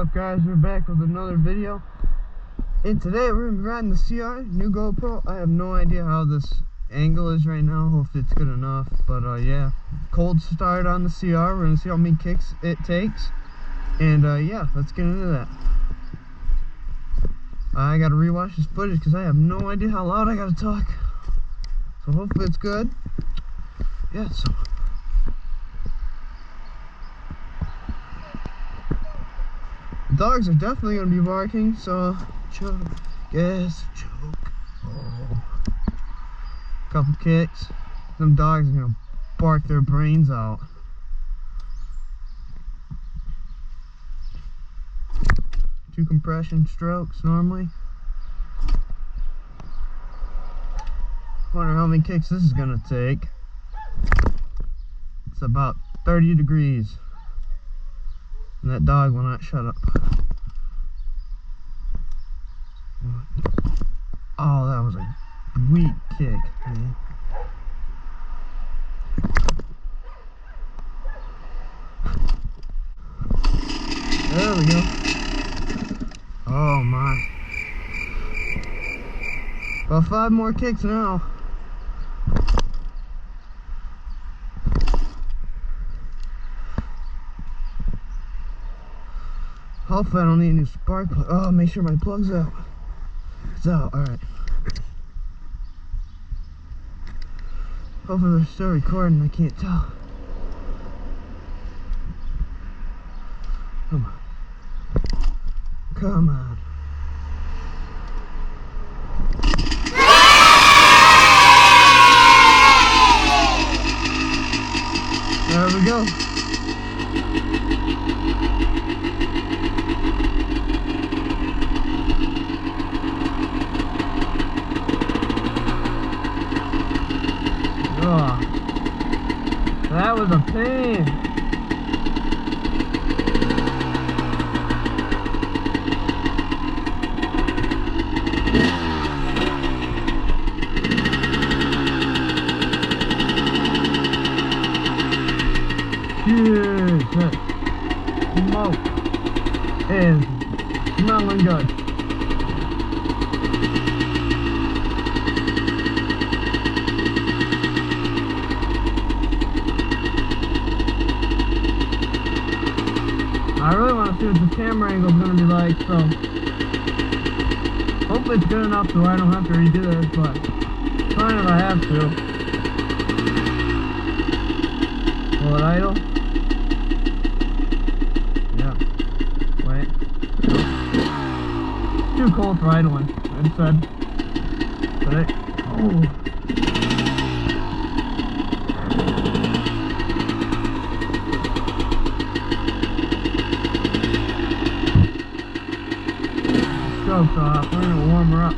up, guys? We're back with another video, and today we're gonna be riding the CR new GoPro. I have no idea how this angle is right now, if it's good enough, but yeah, cold start on the CR. We're gonna see how many kicks it takes, and yeah, let's get into that. I gotta rewatch this footage because I have no idea how loud I gotta talk, so hopefully it's good. Yeah, so dogs are definitely going to be barking, so choke, yes, choke. Oh. Couple kicks. Them dogs are going to bark their brains out. 2 compression strokes normally. Wonder how many kicks this is going to take. It's about 30 degrees. And that dog will not shut up. Oh, that was a weak kick, man. There we go. Oh my. About 5 more kicks now. Hopefully I don't need a new spark plug. Oh, make sure my plug's out. It's out, alright. Hopefully they're still recording, I can't tell. Come on. Come on. There we go. Oh, that was a pain. Jesus, smoke is smelling good. I really want to see what the camera angle is going to be like, so hopefully it's good enough so I don't have to redo this, but fine if I have to. Will it idle? Yeah. Wait. It's too cold for idling, it said. But it... Oh. Stroke's off. We're gonna warm her up.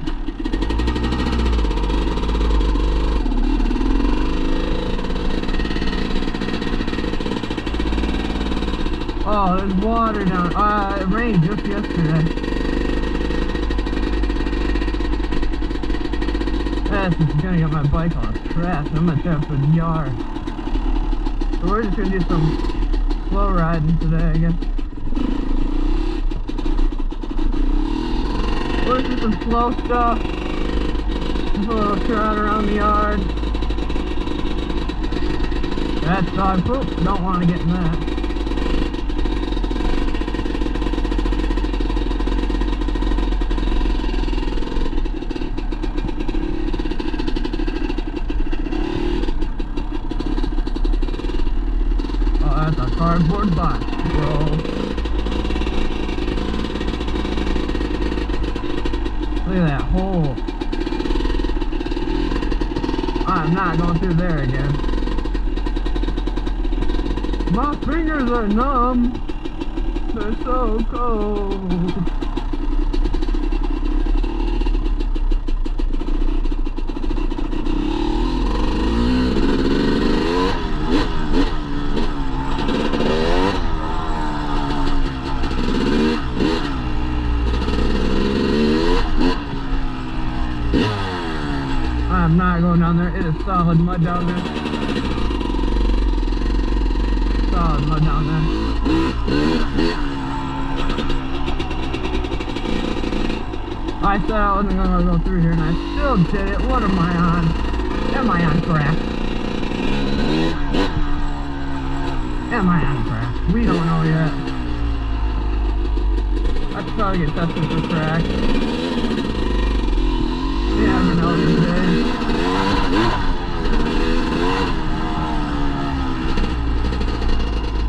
Oh, there's water down. It rained just yesterday. This is gonna get my bike all trashed. I'm gonna tap for the yard. So we're just gonna do some slow riding today, I guess. We're just some slow stuff. Just a little trot around the yard. That's dog poop. Don't want to get in that. Oh, that's a cardboard box, bro. Look at that hole. I'm not going through there again. My fingers are numb. They're so cold. I'm not going down there. It is solid mud down there. Solid mud down there. I said I wasn't gonna go through here and I still did it. What am I on? Am I on crack? Am I on crack? We don't know yet. I should probably get tested for crack. Yeah, I'm gonna know today.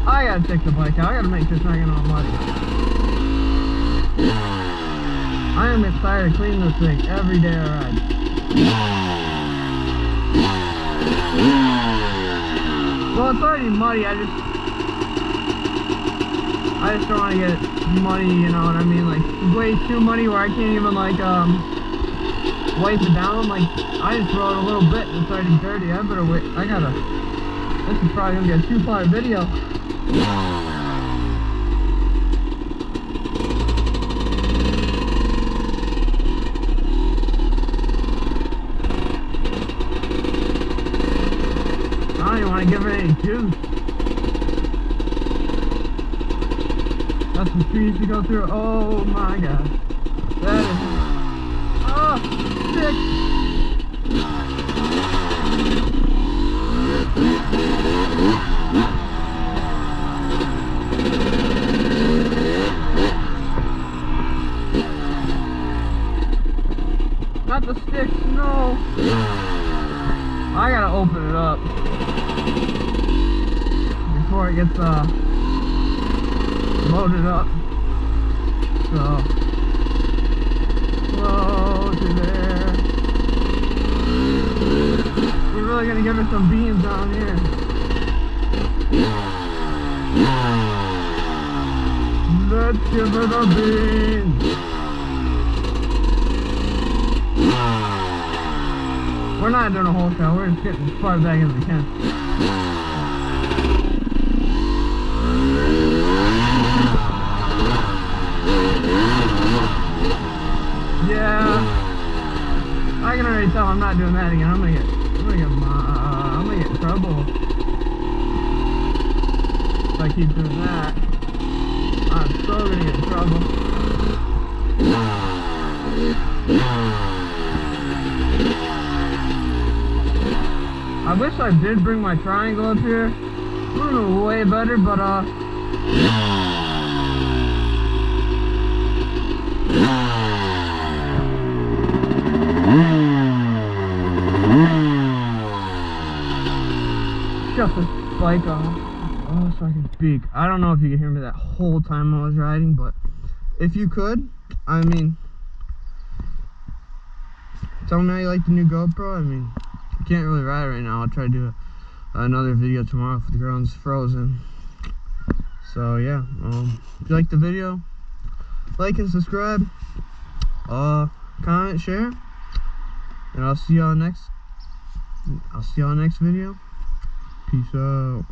I gotta take the bike out. I gotta make this not get all muddy. I am excited to clean this thing every day I ride. Well, it's already muddy. I just don't want to get it muddy, you know what I mean? Like way too muddy where I can't even like wipe it down. Like I just throw it a little bit and it's already dirty. I better wait. This is probably gonna be a 2-part video. I don't even want to give it any juice. That's the trees to go through. Oh my god. That is... Oh, sick! Not the sticks, no! I gotta open it up before it gets loaded up. So, whoa, to there. We're really gonna give her some beans down here. Let's give her the beans. We're not doing a whole shot, we're just getting as far back as we can. Yeah, I can already tell I'm not doing that again. I'm gonna get in trouble if I keep doing that. I'm so gonna get in trouble. I wish I did bring my triangle up here. It would have been way better, but shut this bike off. Oh, so I can speak. I don't know if you can hear me that whole time I was riding, but if you could, I mean, tell me how you like the new GoPro. I mean, I can't really ride right now. I'll try to do another video tomorrow if the ground's frozen. So yeah, if you like the video, like and subscribe, comment, share, and I'll see y'all next video. Peace out.